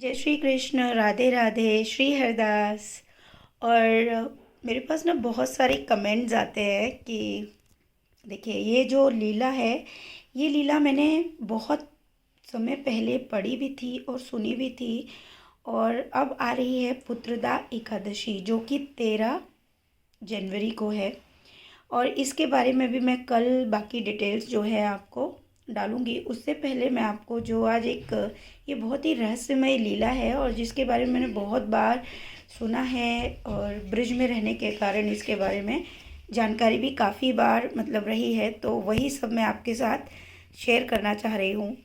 जय श्री कृष्ण। राधे राधे। श्री हरदास। और मेरे पास ना बहुत सारे कमेंट्स आते हैं कि देखिए ये जो लीला है, ये लीला मैंने बहुत समय पहले पढ़ी भी थी और सुनी भी थी। और अब आ रही है पुत्रदा एकादशी जो कि 13 जनवरी को है। और इसके बारे में भी मैं कल बाकी डिटेल्स जो है आपको डालूंगी। उससे पहले मैं आपको जो आज एक ये बहुत ही रहस्यमय लीला है और जिसके बारे में मैंने बहुत बार सुना है और ब्रिज में रहने के कारण इसके बारे में जानकारी भी काफ़ी बार रही है, तो वही सब मैं आपके साथ शेयर करना चाह रही हूँ।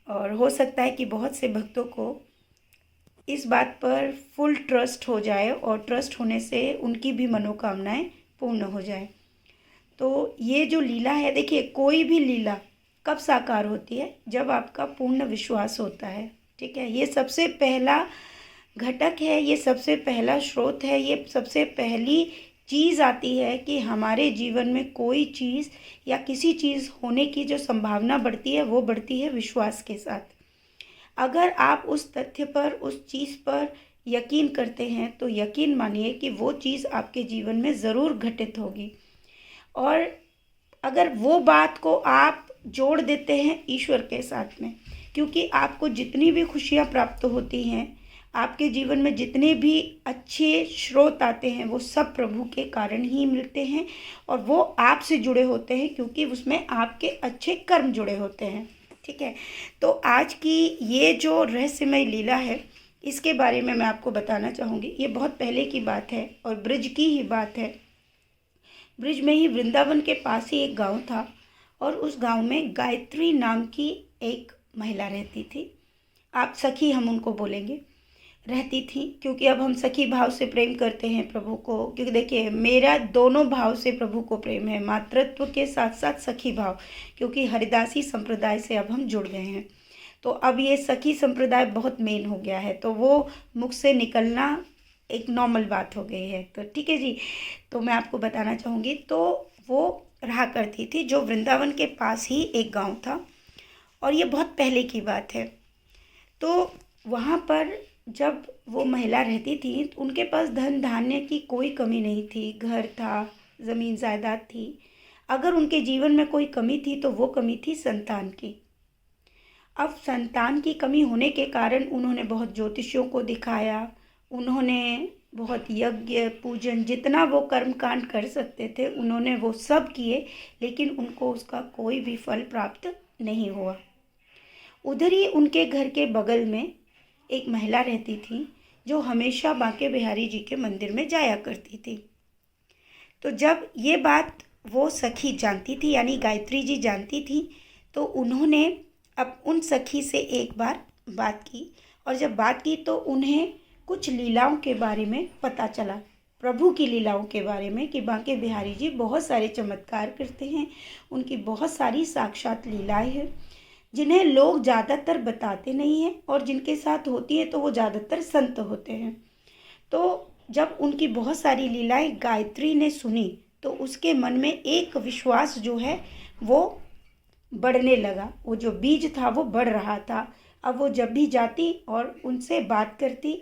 और हो सकता है कि बहुत से भक्तों को इस बात पर फुल ट्रस्ट हो जाए और ट्रस्ट होने से उनकी भी मनोकामनाएं पूर्ण हो जाए। तो ये जो लीला है, देखिए कोई भी लीला कब साकार होती है? जब आपका पूर्ण विश्वास होता है। ठीक है, ये सबसे पहला घटक है, ये सबसे पहला स्रोत है, ये सबसे पहली चीज़ आती है कि हमारे जीवन में कोई चीज़ या किसी चीज़ होने की जो संभावना बढ़ती है वो बढ़ती है विश्वास के साथ। अगर आप उस तथ्य पर, उस चीज़ पर यकीन करते हैं तो यकीन मानिए कि वो चीज़ आपके जीवन में ज़रूर घटित होगी। और अगर वो बात को आप जोड़ देते हैं ईश्वर के साथ में, क्योंकि आपको जितनी भी खुशियाँ प्राप्त होती हैं, आपके जीवन में जितने भी अच्छे स्रोत आते हैं, वो सब प्रभु के कारण ही मिलते हैं और वो आपसे जुड़े होते हैं क्योंकि उसमें आपके अच्छे कर्म जुड़े होते हैं। ठीक है, तो आज की ये जो रहस्यमय लीला है इसके बारे में मैं आपको बताना चाहूँगी। ये बहुत पहले की बात है और ब्रिज की ही बात है। ब्रिज में ही, वृंदावन के पास ही एक गांव था और उस गांव में गायत्री नाम की एक महिला रहती थी। आप सखी हम उनको बोलेंगे, रहती थी, क्योंकि अब हम सखी भाव से प्रेम करते हैं प्रभु को। क्योंकि देखिए मेरा दोनों भाव से प्रभु को प्रेम है, मातृत्व के साथ साथ सखी भाव, क्योंकि हरिदासी संप्रदाय से अब हम जुड़ गए हैं। तो अब ये सखी संप्रदाय बहुत मेन हो गया है, तो वो मुख से निकलना एक नॉर्मल बात हो गई है। तो ठीक है जी, तो मैं आपको बताना चाहूँगी। तो वो रहा करती थी जो वृंदावन के पास ही एक गांव था और ये बहुत पहले की बात है। तो वहाँ पर जब वो महिला रहती थी तो उनके पास धन धान्य की कोई कमी नहीं थी, घर था, ज़मीन जायदाद थी। अगर उनके जीवन में कोई कमी थी तो वो कमी थी संतान की। अब संतान की कमी होने के कारण उन्होंने बहुत ज्योतिषियों को दिखाया, उन्होंने बहुत यज्ञ पूजन, जितना वो कर्म कांड कर सकते थे उन्होंने वो सब किए, लेकिन उनको उसका कोई भी फल प्राप्त नहीं हुआ। उधर ही उनके घर के बगल में एक महिला रहती थी जो हमेशा बांके बिहारी जी के मंदिर में जाया करती थी। तो जब ये बात वो सखी जानती थी, यानी गायत्री जी जानती थी, तो उन्होंने अब उन सखी से एक बार बात की। और जब बात की तो उन्हें कुछ लीलाओं के बारे में पता चला, प्रभु की लीलाओं के बारे में, कि बांके बिहारी जी बहुत सारे चमत्कार करते हैं, उनकी बहुत सारी साक्षात लीलाएं हैं जिन्हें लोग ज़्यादातर बताते नहीं हैं और जिनके साथ होती है तो वो ज़्यादातर संत होते हैं। तो जब उनकी बहुत सारी लीलाएं गायत्री ने सुनी तो उसके मन में एक विश्वास जो है वो बढ़ने लगा। वो जो बीज था वो बढ़ रहा था। अब वो जब भी जाती और उनसे बात करती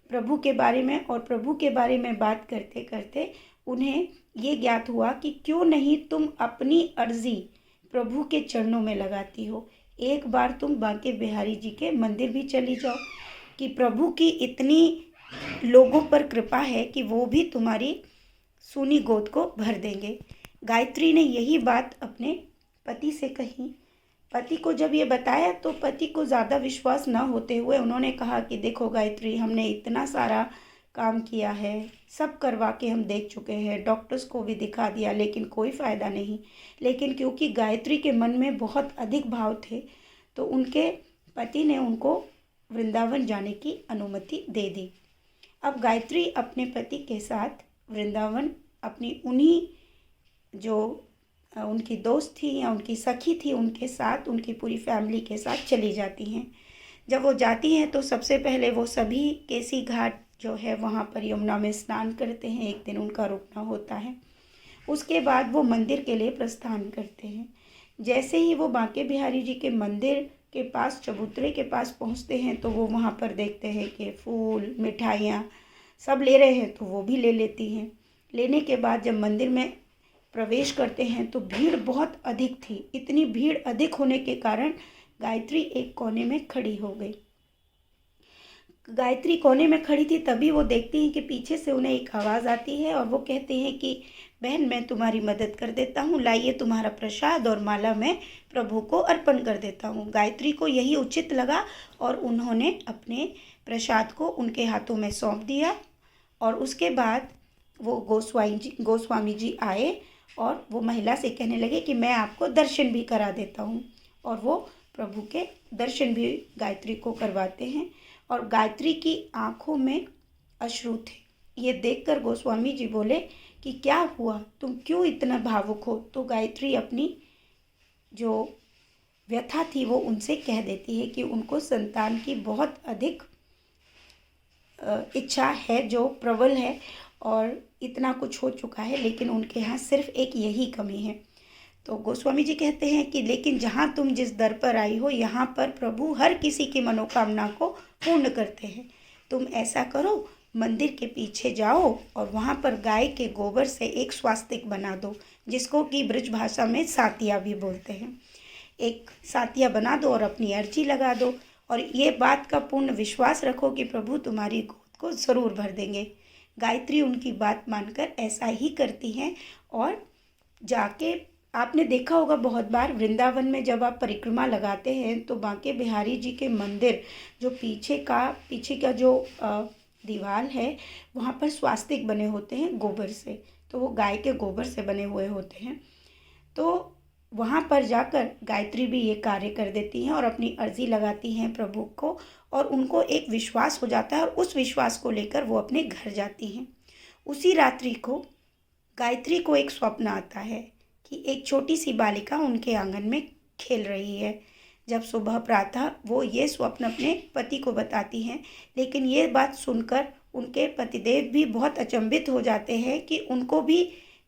प्रभु के बारे में, और प्रभु के बारे में बात करते करते उन्हें ये ज्ञात हुआ कि क्यों नहीं तुम अपनी अर्जी प्रभु के चरणों में लगाती हो। एक बार तुम बांके बिहारी जी के मंदिर भी चली जाओ, कि प्रभु की इतनी लोगों पर कृपा है कि वो भी तुम्हारी सूनी गोद को भर देंगे। गायत्री ने यही बात अपने पति से कही। पति को जब ये बताया तो पति को ज़्यादा विश्वास न होते हुए उन्होंने कहा कि देखो गायत्री, हमने इतना सारा काम किया है, सब करवा के हम देख चुके हैं, डॉक्टर्स को भी दिखा दिया, लेकिन कोई फ़ायदा नहीं। लेकिन क्योंकि गायत्री के मन में बहुत अधिक भाव थे तो उनके पति ने उनको वृंदावन जाने की अनुमति दे दी। अब गायत्री अपने पति के साथ वृंदावन अपनी उन्हीं जो उनकी दोस्त थी या उनकी सखी थी उनके साथ, उनकी पूरी फैमिली के साथ चली जाती हैं। जब वो जाती हैं तो सबसे पहले वो सभी केसी घाट जो है वहाँ पर यमुना में स्नान करते हैं, एक दिन उनका रुकना होता है। उसके बाद वो मंदिर के लिए प्रस्थान करते हैं। जैसे ही वो बांके बिहारी जी के मंदिर के पास, चबूतरे के पास पहुंचते हैं तो वो वहाँ पर देखते हैं कि फूल, मिठाइयाँ सब ले रहे हैं, तो वो भी ले लेती हैं। लेने के बाद जब मंदिर में प्रवेश करते हैं तो भीड़ बहुत अधिक थी। इतनी भीड़ अधिक होने के कारण गायत्री एक कोने में खड़ी हो गई। गायत्री कोने में खड़ी थी, तभी वो देखती हैं कि पीछे से उन्हें एक आवाज़ आती है और वो कहते हैं कि बहन, मैं तुम्हारी मदद कर देता हूँ, लाइए तुम्हारा प्रसाद और माला मैं प्रभु को अर्पण कर देता हूँ। गायत्री को यही उचित लगा और उन्होंने अपने प्रसाद को उनके हाथों में सौंप दिया। और उसके बाद वो गोस्वामी जी आए और वो महिला से कहने लगे कि मैं आपको दर्शन भी करा देता हूँ। और वो प्रभु के दर्शन भी गायत्री को करवाते हैं और गायत्री की आंखों में अश्रु थे। ये देखकर गोस्वामी जी बोले कि क्या हुआ, तुम क्यों इतना भावुक हो। तो गायत्री अपनी जो व्यथा थी वो उनसे कह देती है कि उनको संतान की बहुत अधिक इच्छा है, जो प्रबल है, और इतना कुछ हो चुका है, लेकिन उनके यहाँ सिर्फ एक यही कमी है। तो गोस्वामी जी कहते हैं कि लेकिन जहाँ तुम जिस दर पर आई हो, यहाँ पर प्रभु हर किसी की मनोकामना को पूर्ण करते हैं। तुम ऐसा करो, मंदिर के पीछे जाओ और वहाँ पर गाय के गोबर से एक स्वास्तिक बना दो, जिसको कि ब्रज भाषा में सातिया भी बोलते हैं। एक सातिया बना दो और अपनी अर्जी लगा दो, और ये बात का पूर्ण विश्वास रखो कि प्रभु तुम्हारी गोद को ज़रूर भर देंगे। गायत्री उनकी बात मानकर ऐसा ही करती हैं और जाके, आपने देखा होगा बहुत बार वृंदावन में जब आप परिक्रमा लगाते हैं तो बांके बिहारी जी के मंदिर जो पीछे का जो दीवार है, वहाँ पर स्वास्तिक बने होते हैं गोबर से, तो वो गाय के गोबर से बने हुए होते हैं। तो वहाँ पर जाकर गायत्री भी ये कार्य कर देती हैं और अपनी अर्जी लगाती हैं प्रभु को, और उनको एक विश्वास हो जाता है और उस विश्वास को लेकर वो अपने घर जाती हैं। उसी रात्रि को गायत्री को एक स्वप्न आता है कि एक छोटी सी बालिका उनके आंगन में खेल रही है। जब सुबह प्रातः वो ये स्वप्न अपने पति को बताती हैं, लेकिन ये बात सुनकर उनके पतिदेव भी बहुत अचंभित हो जाते हैं कि उनको भी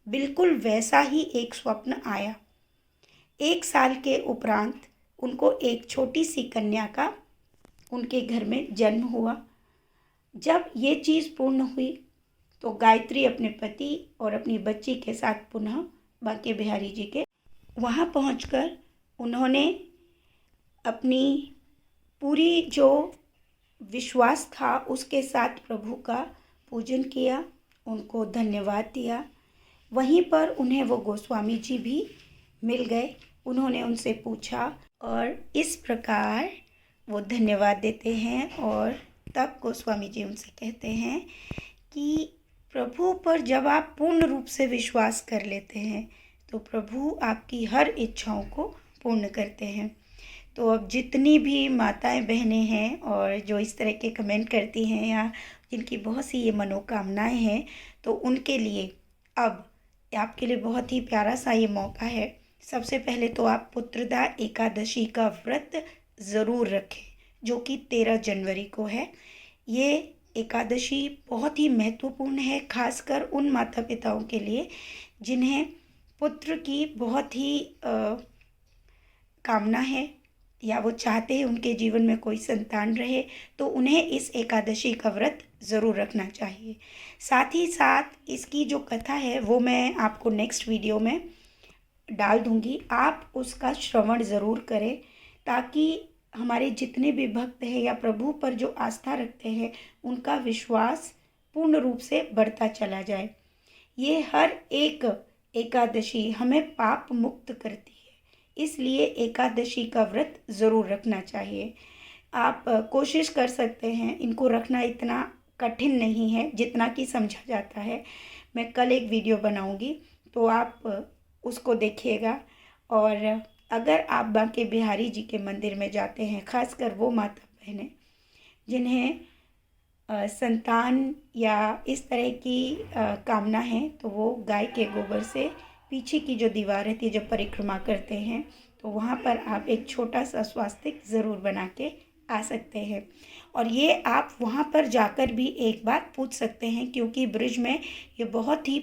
बिल्कुल वैसा ही एक स्वप्न आया। 1 साल के उपरांत उनको एक छोटी सी कन्या का उनके घर में जन्म हुआ। जब ये चीज़ पूर्ण हुई तो गायत्री अपने पति और अपनी बच्ची के साथ पुनः बांके बिहारी जी के वहाँ पहुंचकर उन्होंने अपनी पूरी जो विश्वास था उसके साथ प्रभु का पूजन किया, उनको धन्यवाद दिया। वहीं पर उन्हें वो गोस्वामी जी भी मिल गए। उन्होंने उनसे पूछा और इस प्रकार वो धन्यवाद देते हैं, और तब गोस्वामी जी उनसे कहते हैं कि प्रभु पर जब आप पूर्ण रूप से विश्वास कर लेते हैं तो प्रभु आपकी हर इच्छाओं को पूर्ण करते हैं। तो अब जितनी भी माताएं बहनें हैं और जो इस तरह के कमेंट करती हैं या जिनकी बहुत सी ये मनोकामनाएं हैं, तो उनके लिए अब आपके लिए बहुत ही प्यारा सा ये मौका है। सबसे पहले तो आप पुत्रदा एकादशी का व्रत ज़रूर रखें, जो कि 13 जनवरी को है। ये एकादशी बहुत ही महत्वपूर्ण है, खासकर उन माता पिताओं के लिए जिन्हें पुत्र की बहुत ही कामना है या वो चाहते हैं उनके जीवन में कोई संतान रहे, तो उन्हें इस एकादशी का व्रत ज़रूर रखना चाहिए। साथ ही साथ इसकी जो कथा है वो मैं आपको नेक्स्ट वीडियो में डाल दूँगी, आप उसका श्रवण ज़रूर करें, ताकि हमारे जितने भी भक्त हैं या प्रभु पर जो आस्था रखते हैं उनका विश्वास पूर्ण रूप से बढ़ता चला जाए। ये हर एक एकादशी हमें पाप मुक्त करती है, इसलिए एकादशी का व्रत ज़रूर रखना चाहिए। आप कोशिश कर सकते हैं, इनको रखना इतना कठिन नहीं है जितना कि समझा जाता है। मैं कल एक वीडियो बनाऊंगी तो आप उसको देखिएगा। और अगर आप बांके बिहारी जी के मंदिर में जाते हैं, खासकर वो माता बहनें जिन्हें संतान या इस तरह की कामना है, तो वो गाय के गोबर से पीछे की जो दीवार रहती है, जब परिक्रमा करते हैं तो वहाँ पर आप एक छोटा सा स्वास्तिक ज़रूर बना के आ सकते हैं। और ये आप वहाँ पर जाकर भी एक बार पूछ सकते हैं, क्योंकि ब्रज में ये बहुत ही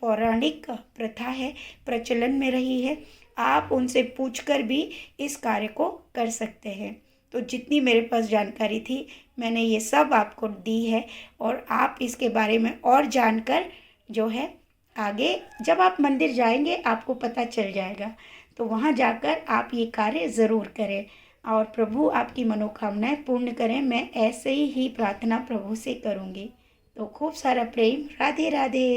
पौराणिक प्रथा है, प्रचलन में रही है। आप उनसे पूछकर भी इस कार्य को कर सकते हैं। तो जितनी मेरे पास जानकारी थी मैंने ये सब आपको दी है, और आप इसके बारे में और जानकर जो है आगे जब आप मंदिर जाएंगे आपको पता चल जाएगा। तो वहाँ जाकर आप ये कार्य ज़रूर करें और प्रभु आपकी मनोकामनाएं पूर्ण करें। मैं ऐसे ही प्रार्थना प्रभु से करूँगी। तो खूब सारा प्रेम। राधे राधे।